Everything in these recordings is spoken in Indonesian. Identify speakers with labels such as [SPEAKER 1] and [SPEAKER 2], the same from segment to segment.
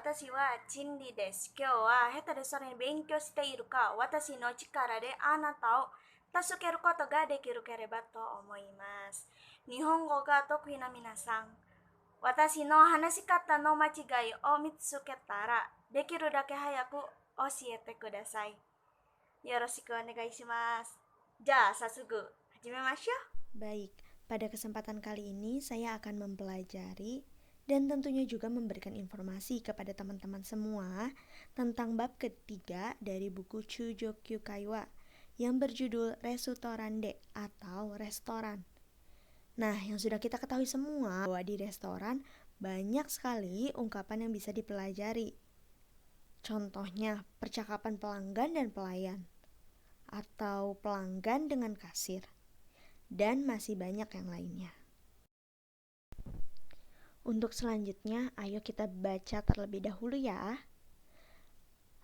[SPEAKER 1] 私はチンリです。今日は下手でそれに勉強しているか、私の力であなたを助けることができるければと思います。日本語が得意な皆さん、私の話し方の間違いを見つけたら、できるだけ早く教えてください。よろしくお願いします。じゃあ、早速始めましょう。
[SPEAKER 2] Baik, pada kesempatan kali ini saya akan mempelajari dan tentunya juga memberikan informasi kepada teman-teman semua tentang bab ketiga dari buku Chujokyu Kaiwa yang berjudul Restoran-de atau restoran. Nah, yang sudah kita ketahui semua bahwa di restoran banyak sekali ungkapan yang bisa dipelajari. Contohnya, percakapan pelanggan dan pelayan, atau pelanggan dengan kasir, dan masih banyak yang lainnya. Untuk selanjutnya, ayo kita baca terlebih dahulu ya.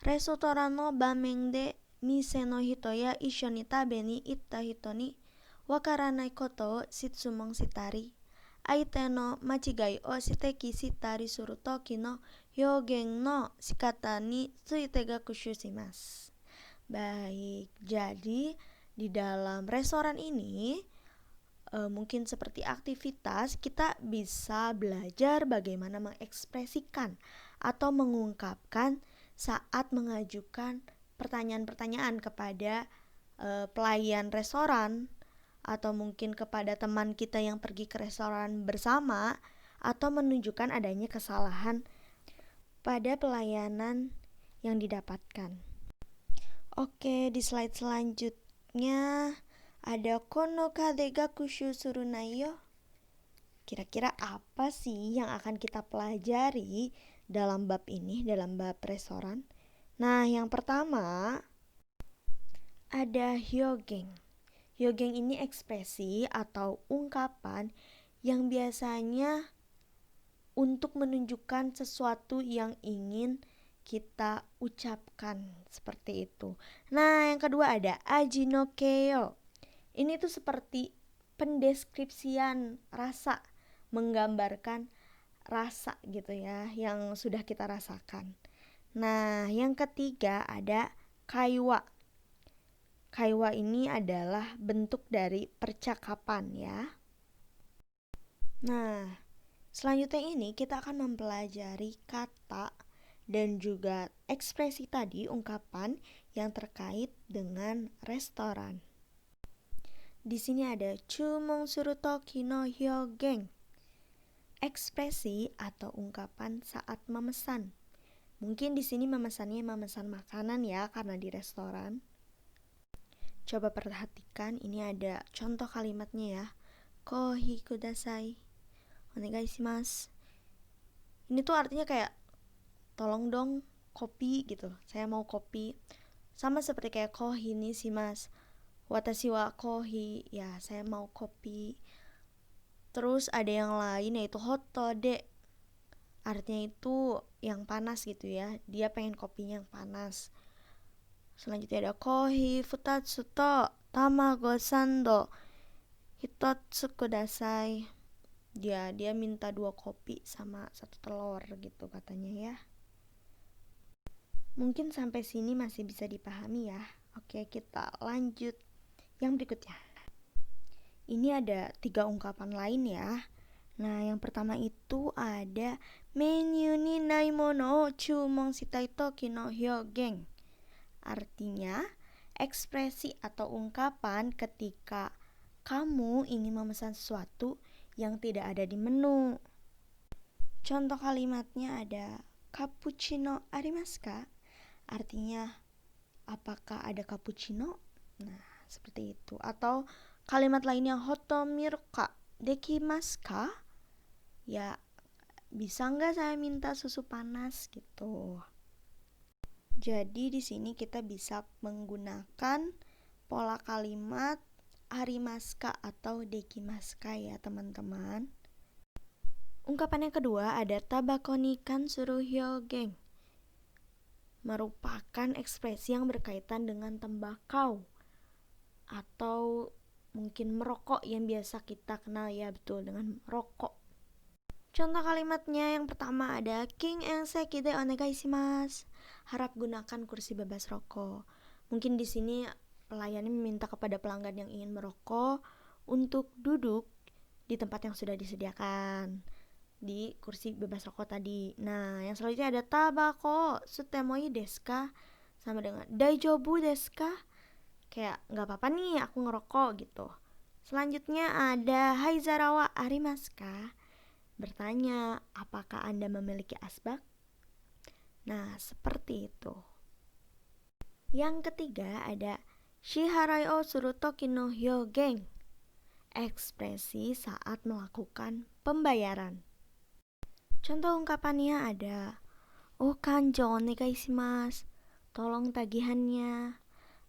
[SPEAKER 2] Restoran no bamen de mise no hito ya issho ni tabe ni itta hito ni wakaranai koto o shitsumon shitari, aite no machigai o shiteki shitari suru toki no hyogen no shikata ni tsuite gakushu shimasu. Baik, jadi di dalam restoran ini mungkin seperti aktivitas kita bisa belajar bagaimana mengekspresikan atau mengungkapkan saat mengajukan pertanyaan-pertanyaan kepada pelayan restoran atau mungkin kepada teman kita yang pergi ke restoran bersama atau menunjukkan adanya kesalahan pada pelayanan yang didapatkan. Oke, di slide selanjutnya ada kono kade gakushu surunai yo. Kira-kira apa sih yang akan kita pelajari dalam bab ini, dalam bab restoran? Nah, yang pertama ada hyogeng. Hyogeng ini ekspresi atau ungkapan yang biasanya untuk menunjukkan sesuatu yang ingin kita ucapkan seperti itu. Nah, yang kedua ada ajinokeyo. Ini tuh seperti pendeskripsian rasa, menggambarkan rasa gitu ya yang sudah kita rasakan. Nah, yang ketiga ada kaiwa. Kaiwa ini adalah bentuk dari percakapan ya. Nah, selanjutnya ini kita akan mempelajari kata dan juga ekspresi tadi, ungkapan yang terkait dengan restoran. Di sini ada chumon suru toki no hyogeng. Ekspresi atau ungkapan saat memesan. Mungkin di sini memesan makanan ya karena di restoran. Coba perhatikan, ini ada contoh kalimatnya ya. Kohi kudasai. Onegai shimasu. Ini tuh artinya kayak tolong dong kopi gitu. Saya mau kopi. Sama seperti kayak kohi ni shimasu. Watashi wa kohi. Ya, saya mau kopi. Terus ada yang lain yaitu hoto de. Artinya itu yang panas gitu ya. Dia pengen kopinya yang panas. Selanjutnya ada kohi futatsu to tamago sando hitotsu kudasai. Dia minta 2 kopi sama 1 telur gitu katanya ya. Mungkin sampai sini masih bisa dipahami ya. Oke, kita lanjut yang berikutnya. Ini ada 3 ungkapan lain ya. Nah, yang pertama itu ada menu ni nai mono o chumon shitai toki no hyogeng. Artinya, ekspresi atau ungkapan ketika kamu ingin memesan sesuatu yang tidak ada di menu. Contoh kalimatnya ada cappuccino arimasu ka? Artinya, apakah ada cappuccino? Nah, seperti itu. Atau kalimat lainnya hoto miru ka dekimasu ka? Ya, bisa nggak saya minta susu panas gitu. Jadi di sini kita bisa menggunakan pola kalimat arimaska atau dekimaska ya teman-teman. Ungkapan yang kedua ada tabakoni kansuru hyogeng. Merupakan ekspresi yang berkaitan dengan tembakau atau mungkin merokok yang biasa kita kenal ya, betul, dengan rokok. Contoh kalimatnya yang pertama ada King and seki de onegai shimasu. Harap gunakan kursi bebas rokok. Mungkin di sini pelayannya meminta kepada pelanggan yang ingin merokok untuk duduk di tempat yang sudah disediakan di kursi bebas rokok tadi. Nah, yang selanjutnya ada tabako sutemoi desu ka? Sama dengan daijobu desu ka? Kayak nggak apa-apa nih aku ngerokok gitu. Selanjutnya ada haizara wa arimasu ka? Bertanya, apakah Anda memiliki asbak? Nah, seperti itu. Yang ketiga ada shiharai o suru toki no hyogen. Ekspresi saat melakukan pembayaran. Contoh ungkapannya ada O kanjo onegai shimasu. Tolong tagihannya.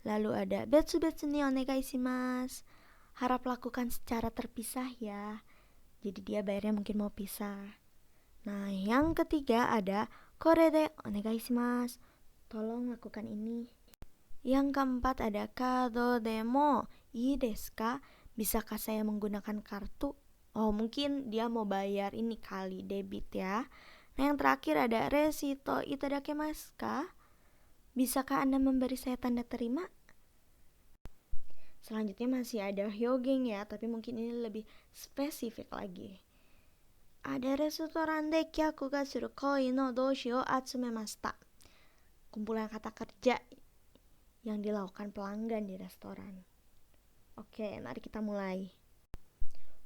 [SPEAKER 2] Lalu ada betsu-betsu ni onegai shimasu. Harap lakukan secara terpisah ya. Jadi dia bayarnya mungkin mau pisah. Nah, yang ketiga ada kore de onegai shimasu. Tolong lakukan ini. Yang keempat ada kado demo ii desu ka? Bisakah saya menggunakan kartu? Oh, mungkin dia mau bayar ini kali debit ya. Nah, yang terakhir ada resito itadakimasu ka? Bisakah Anda memberi saya tanda terima? Selanjutnya masih ada hyogeng ya, tapi mungkin ini lebih spesifik lagi. Ada restoran de kyaku ga suru koi no doshi o atsumemashita. Kumpulan kata kerja yang dilakukan pelanggan di restoran. Oke, mari kita mulai.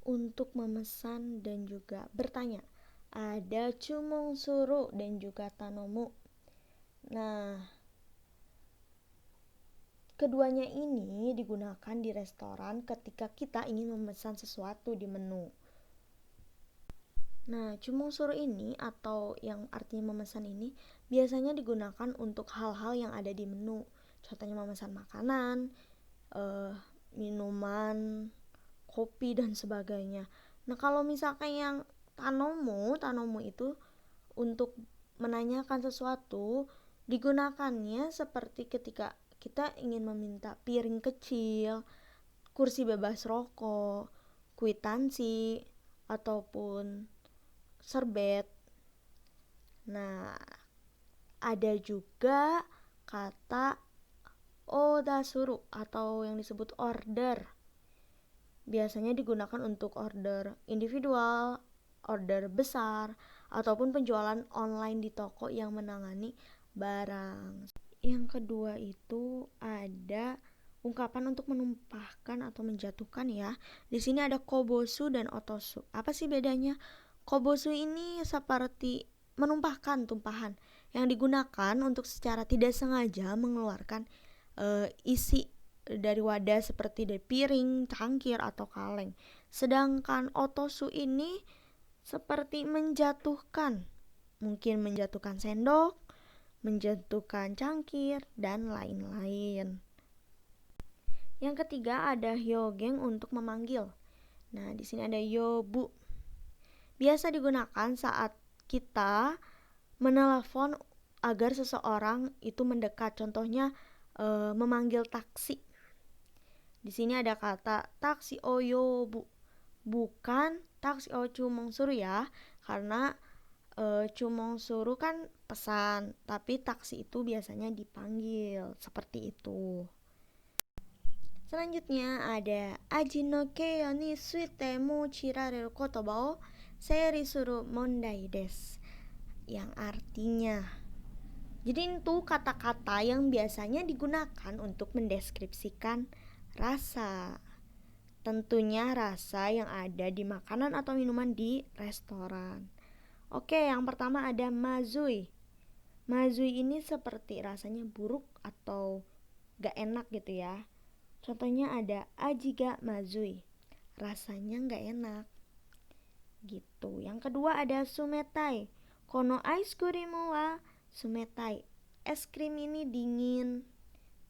[SPEAKER 2] Untuk memesan dan juga bertanya, ada chumon suru dan juga tanomu. Nah, keduanya ini digunakan di restoran ketika kita ingin memesan sesuatu di menu. Nah, chumon suru ini atau yang artinya memesan ini biasanya digunakan untuk hal-hal yang ada di menu. Contohnya memesan makanan, minuman, kopi dan sebagainya. Nah, kalau misalkan yang tanomu itu untuk menanyakan sesuatu, digunakannya seperti ketika kita ingin meminta piring kecil, kursi bebas rokok, kwitansi, ataupun serbet. Nah, ada juga kata odasuru atau yang disebut order. Biasanya digunakan untuk order individual, order besar, ataupun penjualan online di toko yang menangani barang. Yang kedua itu ada ungkapan untuk menumpahkan atau menjatuhkan ya. Di sini ada kobosu dan otosu. Apa sih bedanya? Kobosu ini seperti menumpahkan tumpahan yang digunakan untuk secara tidak sengaja mengeluarkan isi dari wadah seperti dari piring, cangkir, atau kaleng. Sedangkan otosu ini seperti menjatuhkan, mungkin menjatuhkan sendok, menjatuhkan cangkir, dan lain-lain. Yang ketiga ada hyogeng untuk memanggil. Nah, di sini ada yobu. Biasa digunakan saat kita menelepon agar seseorang itu mendekat. Contohnya memanggil taksi. Di sini ada kata taksi o yobu, bukan taksi o chumon suru ya, karena chumon suru kan pesan, tapi taksi itu biasanya dipanggil seperti itu. Selanjutnya ada aji no keiyo ni suite mochirareru kotoba o seiri suru mondai desu, yang artinya jadi itu kata-kata yang biasanya digunakan untuk mendeskripsikan rasa. Tentunya rasa yang ada di makanan atau minuman di restoran. Oke, yang pertama ada mazui. Mazui ini seperti rasanya buruk atau gak enak gitu ya. Contohnya ada aji ga mazui. Rasanya gak enak. Gitu. Yang kedua ada sumetai. Kono ice cream wa sumetai. Es krim ini dingin.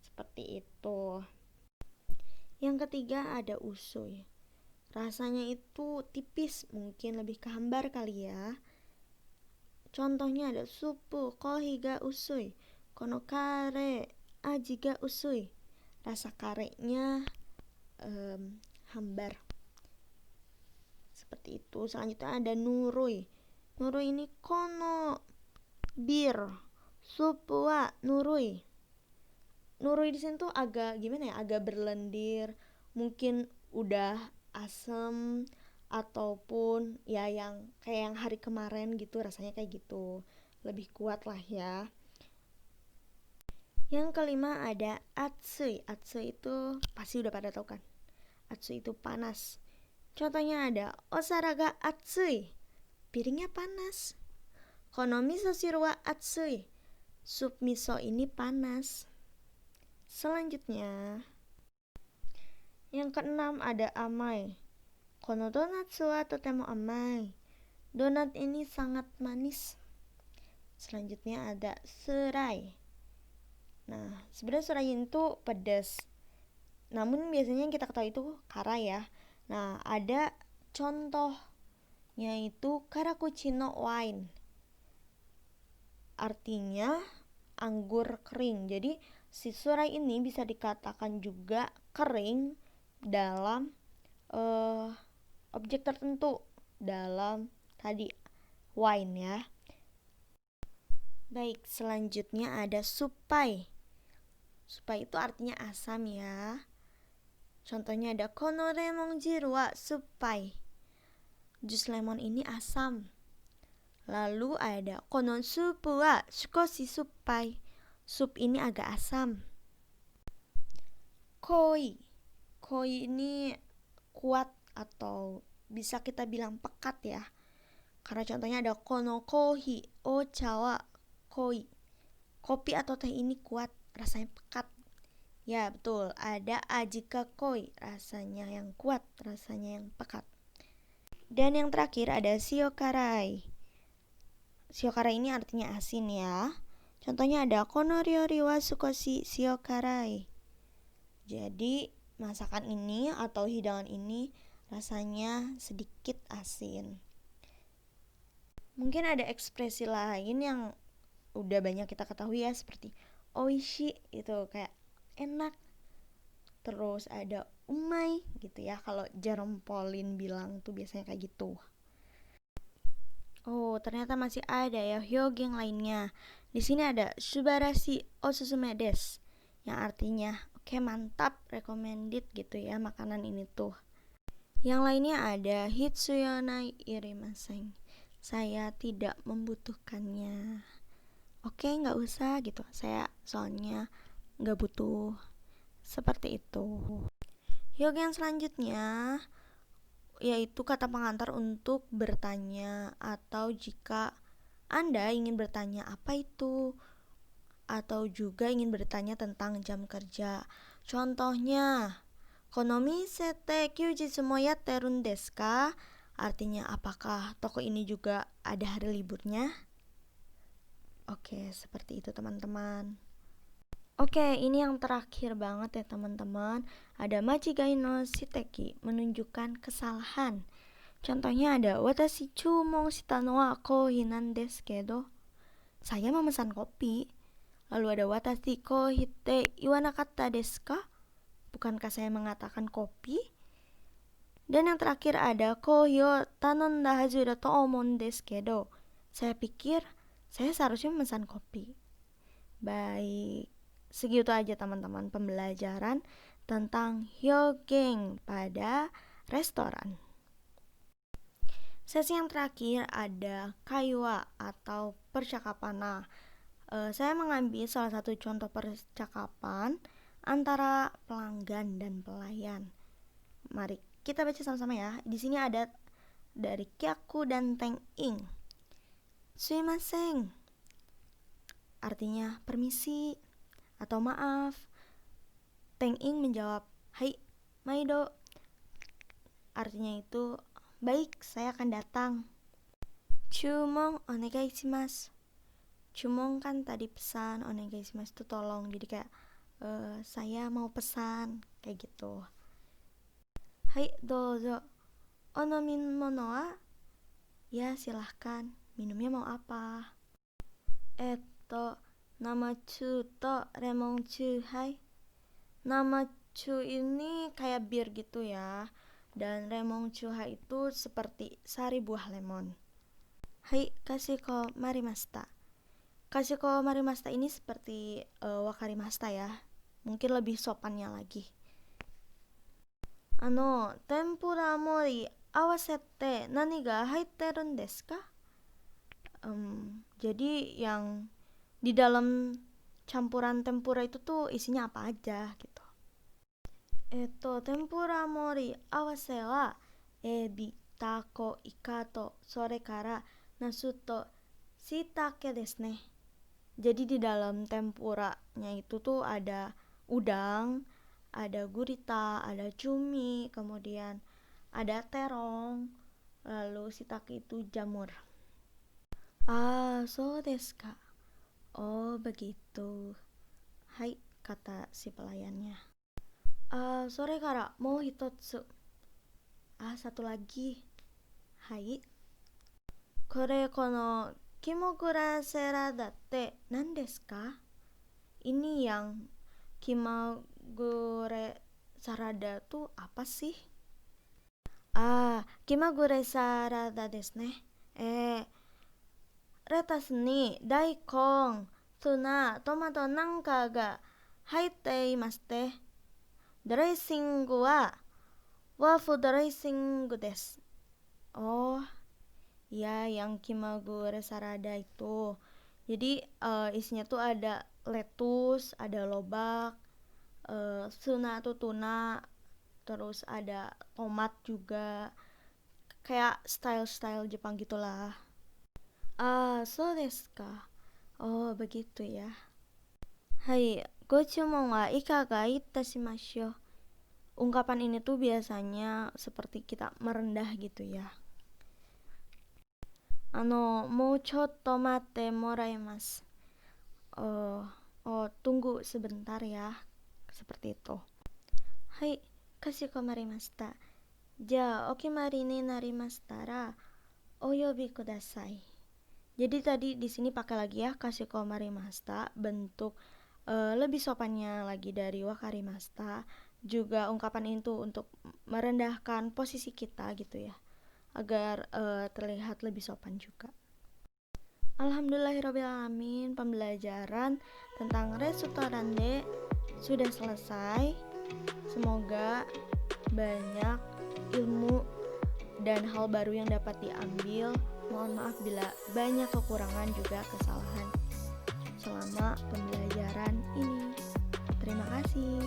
[SPEAKER 2] Seperti itu. Yang ketiga ada usui. Rasanya itu tipis, mungkin lebih ke hambar kali ya. Contohnya ada supu kohi ga usui. Kono kare aji ga usui. Rasa karenya hambar. Seperti itu. Selanjutnya ada nurui. Nurui ini kono bir supu wa nurui. Nurui di sini tuh agak gimana ya? Agak berlendir. Mungkin udah asem ataupun ya yang kayak yang hari kemarin gitu, rasanya kayak gitu. Lebih kuat lah ya. Yang kelima ada atsui. Atsui itu pasti udah pada tahu kan. Atsui itu panas. Contohnya ada osaraga atsui. Piringnya panas. Kono miso shiru wa atsui. Sup miso ini panas. Selanjutnya, yang keenam ada amai. Kono donatsu wa totemo amai. Donat ini sangat manis. Selanjutnya ada serai. Nah, sebenarnya serai itu pedas. Namun biasanya yang kita ketahui itu kara ya. Nah, ada contohnya itu karakuchi no wine. Artinya anggur kering. Jadi si serai ini bisa dikatakan juga kering dalam objek tertentu, dalam tadi wine ya. Baik, selanjutnya ada supai. Supai itu artinya asam ya. Contohnya ada kono lemon jiru wa supai. Jus lemon ini asam. Lalu ada kono supu wa sukoshi supai. Sup ini agak asam. Koi. Koi ini kuat atau bisa kita bilang pekat ya. Karena contohnya ada kono kohi ocha wa koi. Kopi atau teh ini kuat, rasanya pekat. Ya betul, ada ajika koi, rasanya yang kuat, rasanya yang pekat. Dan yang terakhir ada shiokarai. Shiokarai ini artinya asin ya. Contohnya ada kono ryori wa sukoshi shiokarai. Jadi masakan ini atau hidangan ini rasanya sedikit asin. Mungkin ada ekspresi lain yang udah banyak kita ketahui ya, seperti oishi itu kayak enak. Terus ada umai gitu ya, kalau Jerome Pauline bilang tuh biasanya kayak gitu. Oh, ternyata masih ada ya hyogeng lainnya. Di sini ada subarashi osusume desu, yang artinya oke, mantap, recommended gitu ya makanan ini tuh. Yang lainnya ada hitsuyonai irimasen. Saya tidak membutuhkannya. Oke, nggak usah gitu. Saya soalnya nggak butuh. Seperti itu. Hyogeng selanjutnya yaitu kata pengantar untuk bertanya, atau jika Anda ingin bertanya apa itu, atau juga ingin bertanya tentang jam kerja. Contohnya, kono mise te kyujitsu mo yatterun desu ka? Artinya, apakah toko ini juga ada hari liburnya? Oke, seperti itu teman-teman. Oke, ini yang terakhir banget ya teman-teman. Ada machigai no shiteki, menunjukkan kesalahan. Contohnya ada watashi chumon shita no wa kohi nan desu kedo. Saya memesan kopi. Lalu ada watashi kohi te iwanakatta desu ka? Bukankah saya mengatakan kopi? Dan yang terakhir ada kohi o tanonda hazu da to omon desu kedo. Saya pikir saya seharusnya memesan kopi. Baik, segitu aja teman-teman pembelajaran tentang hyogeng pada restoran. Sesi yang terakhir ada kaiwa atau percakapan. Nah, saya mengambil salah satu contoh percakapan antara pelanggan dan pelayan. Mari kita baca sama-sama ya. Di sini ada dari Kyaku dan Teng Ing. Sumimasen, artinya permisi atau maaf. Teng Ing menjawab, hai, maido. Artinya itu, baik, saya akan datang. Chumon onegai shimasu. Chumon kan tadi pesan, onegai shimasu itu tolong. Jadi kayak saya mau pesan, kayak gitu. Hai, dozo. Onomimono wa? Ya, silahkan. Minumnya mau apa? Namachu to lemon chu, hai. Namachu ini kayak bir gitu ya. Dan lemon chuha itu seperti sari buah lemon. Hai, kasiko marimashita. Kasiko marimashita ini seperti wakarimashita ya. Mungkin lebih sopannya lagi. Tempura mori awasete nani ga haitteru desu ka? Jadi yang di dalam campuran tempura itu tuh isinya apa aja gitu. Tempura mori awase wa ebi, tako, ika to, sore kara nasu to shiitake desu ne. Jadi di dalam tempuranya itu tuh ada udang, ada gurita, ada cumi, kemudian ada terong, lalu shiitake itu jamur. Ah, so desu ka. Oh, begitu. Hai, kata si pelayannya. Sore kara mau hitotsu. Satu lagi. Hai. Kore kono kimogure serada te nan desu ka? Ini yang kimagure sarada tuh apa sih? Kimagure sarada desu ne. Retas ni daikon, tuna, tomato nanka ga haite imashite. Dressingu wa wafu dressingu desu. Oh, ya yang kimagure sarada itu. Jadi isinya tuh ada lettuce, ada lobak, tuna tuh tuna, terus ada tomat juga. Kayak style-style Jepang gitulah. So desu ka. Oh, begitu ya. Hai, gochumon wa ikaga itashimashou. Ungkapan ini tuh biasanya seperti kita merendah gitu ya. Mou chotto matte moraimasu. Tunggu sebentar ya. Seperti itu. Hai, kashikomarimashita. Ja, okimari ni narimashitara oyobi kudasai. Jadi tadi di sini pakai lagi ya kashikomarimashita, bentuk lebih sopannya lagi dari wakarimashita. Juga ungkapan itu untuk merendahkan posisi kita gitu ya, agar terlihat lebih sopan juga. Alhamdulillahirobbilalamin, pembelajaran tentang resutorande sudah selesai. Semoga banyak ilmu dan hal baru yang dapat diambil. Mohon maaf bila banyak kekurangan juga kesalahan selama pembelajaran ini. Terima kasih.